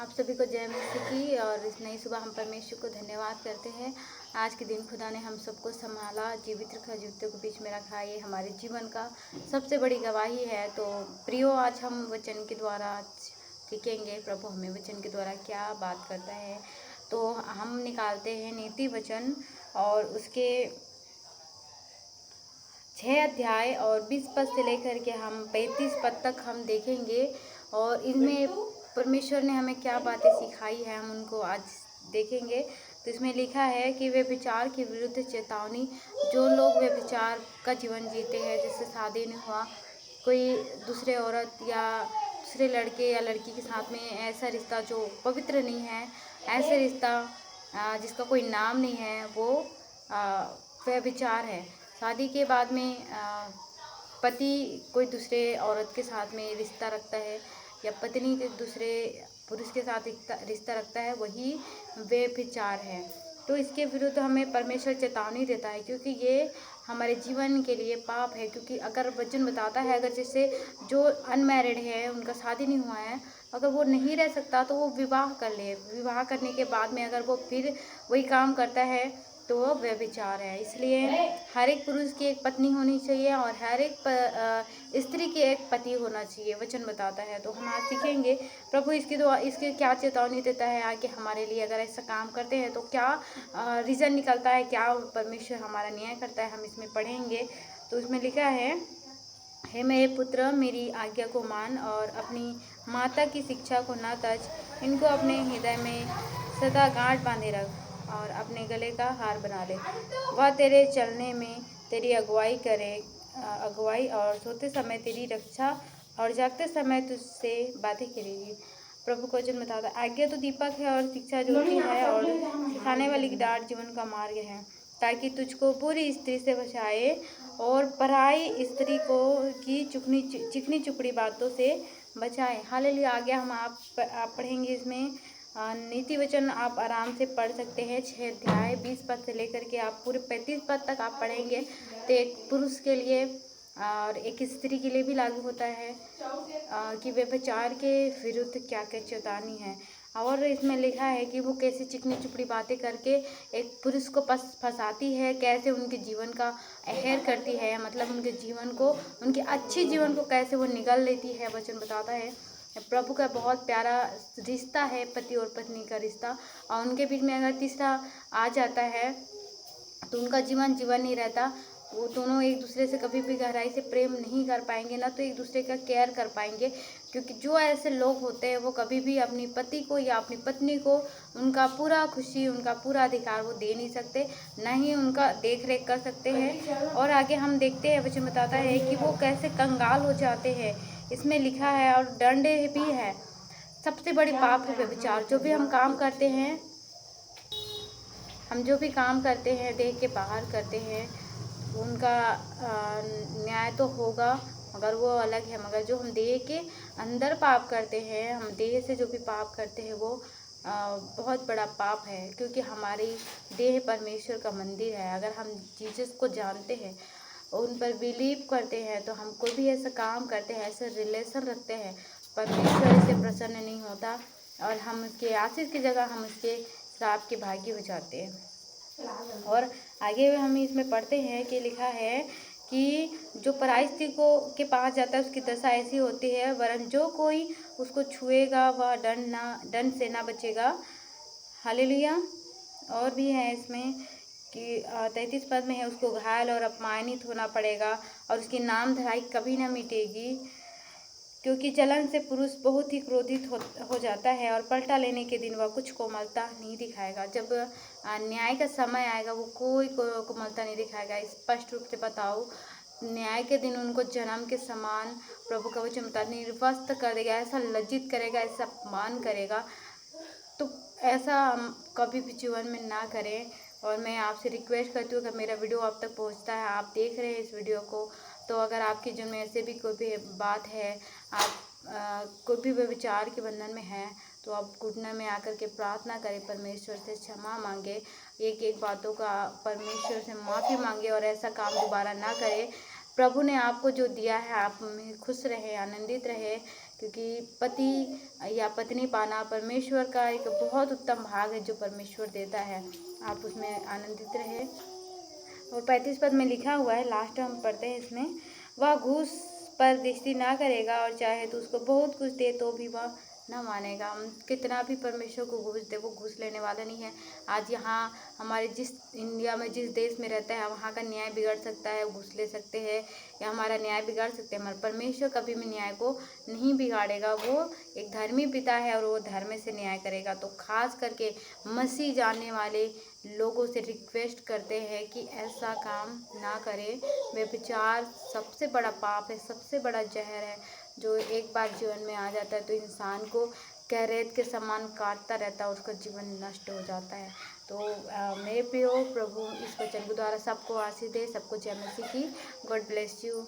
आप सभी को जय मसीह की। और इस नई सुबह हम परमेश्वर को धन्यवाद करते हैं। आज के दिन खुदा ने हम सबको संभाला, जीवित रखा, जीवितों के बीच में रखा। ये हमारे जीवन का सबसे बड़ी गवाही है। तो प्रियो, आज हम वचन के द्वारा सीखेंगे प्रभु हमें वचन के द्वारा क्या बात करता है। तो हम निकालते हैं नीति वचन और उसके 6 अध्याय और 20 पद से लेकर के हम 35 पद तक हम देखेंगे। और इनमें परमेश्वर ने हमें क्या बातें सिखाई है हम उनको आज देखेंगे। तो इसमें लिखा है कि वे विचार के विरुद्ध चेतावनी, जो लोग वे विचार का जीवन जीते हैं, जिससे शादी नहीं हुआ, कोई दूसरे औरत या दूसरे लड़के या लड़की के साथ में ऐसा रिश्ता जो पवित्र नहीं है, ऐसे रिश्ता जिसका कोई नाम नहीं है, वो वह विचार है। शादी के बाद में पति कोई दूसरे औरत के साथ में रिश्ता रखता है या पत्नी के दूसरे पुरुष के साथ रिश्ता रखता है, वही व्यभिचार है। तो इसके विरुद्ध हमें परमेश्वर चेतावनी देता है, क्योंकि ये हमारे जीवन के लिए पाप है। क्योंकि अगर वचन बताता है, अगर जैसे जो अनमैरिड है, उनका शादी नहीं हुआ है, अगर वो नहीं रह सकता तो वो विवाह कर ले। विवाह करने के बाद में अगर वो फिर वही काम करता है तो वो व्यभिचार है। इसलिए हर एक पुरुष की एक पत्नी होनी चाहिए और हर एक स्त्री की एक पति होना चाहिए, वचन बताता है। तो हम आज सीखेंगे प्रभु इसके क्या चेतावनी देता है आगे हमारे लिए। अगर ऐसा काम करते हैं तो क्या रीज़न निकलता है, क्या परमेश्वर हमारा न्याय करता है, हम इसमें पढ़ेंगे। तो इसमें लिखा है, हे मेरे पुत्र, मेरी आज्ञा को मान और अपनी माता की शिक्षा को न तज। इनको अपने हृदय में सदा गांठ बांधे रख और अपने गले का हार बना ले। वह तेरे चलने में तेरी अगुवाई और सोते समय तेरी रक्षा और जागते समय तुझसे बातें करेगी। प्रभु को वचन बताता है, आज्ञा तो दीपक है और शिक्षा ज्योति है और सिखाने वाली की डांट जीवन का मार्ग है, ताकि तुझको बुरी स्त्री से बचाए और पराई स्त्री को की चिकनी चुपड़ी बातों से बचाए। हालेलुया। आगे हम आप पढ़ेंगे इसमें नीति वचन आप आराम से पढ़ सकते हैं। 6 अध्याय 20 पद से लेकर के आप पूरे 35 पद तक आप पढ़ेंगे। तो एक पुरुष के लिए और एक स्त्री के लिए भी लागू होता है कि व्यभिचार के विरुद्ध क्या क्या चेतावनी है। और इसमें लिखा है कि वो कैसे चिकनी चुपड़ी बातें करके एक पुरुष को फंसाती है, कैसे उनके जीवन का अहेर करती है, मतलब उनके जीवन को, उनके अच्छे जीवन को कैसे वो निगल लेती है। वचन बताता है प्रभु का बहुत प्यारा रिश्ता है, पति और पत्नी का रिश्ता। और उनके बीच में अगर तीसरा आ जाता है तो उनका जीवन नहीं रहता। वो दोनों एक दूसरे से कभी भी गहराई से प्रेम नहीं कर पाएंगे, ना तो एक दूसरे का केयर कर पाएंगे। क्योंकि जो ऐसे लोग होते हैं वो कभी भी अपनी पति को या अपनी पत्नी को उनका पूरा खुशी, उनका पूरा अधिकार वो दे नहीं सकते, ना ही उनका देख रेख कर सकते हैं। और आगे हम देखते हैं, वचन बताता है कि वो कैसे कंगाल हो जाते हैं। इसमें लिखा है और दंड भी है। सबसे बड़ी पाप है व्यभिचार। जो भी हम काम करते हैं, हम जो भी काम करते हैं देह के बाहर करते हैं, उनका न्याय तो होगा, मगर वो अलग है। मगर जो हम देह के अंदर पाप करते हैं, हम देह से जो भी पाप करते हैं, वो बहुत बड़ा पाप है। क्योंकि हमारी देह परमेश्वर का मंदिर है। अगर हम जीसस को जानते हैं, उन पर बिलीव करते हैं, तो हम कोई भी ऐसा काम करते हैं, ऐसे रिलेशन रखते हैं, परमेश्वर इससे प्रसन्न नहीं होता और हम उसके आशीष की जगह हम उसके श्राप के भागी हो जाते हैं। और आगे हम इसमें पढ़ते हैं कि लिखा है कि जो पराई स्त्री को के पास जाता है उसकी दशा ऐसी होती है, वरन जो कोई उसको छुएगा वह दंड से ना बचेगा। हालेलुया। और भी है इसमें कि 33 पद में है, उसको घायल और अपमानित होना पड़ेगा और उसकी नाम धराई कभी ना मिटेगी। क्योंकि जलन से पुरुष बहुत ही क्रोधित हो जाता है और पलटा लेने के दिन वह कुछ कोमलता नहीं दिखाएगा। जब न्याय का समय आएगा वो कोई कोमलता नहीं दिखाएगा। स्पष्ट रूप से बताओ, न्याय के दिन उनको जन्म के समान प्रभु का वचन बता निर्वस्त्र कर देगा, ऐसा लज्जित करेगा, ऐसा अपमान करेगा। तो ऐसा हम कभी भी जीवन में ना करें। और मैं आपसे रिक्वेस्ट करती हूँ, अगर मेरा वीडियो आप तक पहुँचता है, आप देख रहे हैं इस वीडियो को, तो अगर आपके जीवन में ऐसे भी कोई भी बात है, आप कोई भी व्यभिचार के बंधन में है, तो आप घुटने में आकर के प्रार्थना करें, परमेश्वर से क्षमा मांगे, एक एक बातों का परमेश्वर से माफ़ी मांगे और ऐसा काम दोबारा ना करें। प्रभु ने आपको जो दिया है, आप में खुश रहे, आनंदित रहे, क्योंकि पति या पत्नी पाना परमेश्वर का एक बहुत उत्तम भाग है जो परमेश्वर देता है। आप उसमें आनंदित रहे। और 35 पद में लिखा हुआ है, लास्ट हम पढ़ते हैं इसमें, वह घूस पर दृष्टि ना करेगा और चाहे तो उसको बहुत कुछ दे तो भी वह ना मानेगा। हम कितना भी परमेश्वर को घूस दे, वो घूस लेने वाला नहीं है। आज यहाँ हमारे जिस इंडिया में जिस देश में रहता है वहाँ का न्याय बिगड़ सकता है, घूस ले सकते हैं या हमारा न्याय बिगाड़ सकते हैं, मगर परमेश्वर कभी भी न्याय को नहीं बिगाड़ेगा। वो एक धर्मी पिता है और वो धर्म से न्याय करेगा। तो खास करके मसीह जानने वाले लोगों से रिक्वेस्ट करते हैं कि ऐसा काम ना करें। व्यभिचार सबसे बड़ा पाप है, सबसे बड़ा जहर है जो एक बार जीवन में आ जाता है तो इंसान को कैरेत के समान काटता रहता है, उसका जीवन नष्ट हो जाता है। तो मेरे प्रियो, प्रभु इस वचन के द्वारा सबको आशीष दे, सबको जय मसीह की। God bless you.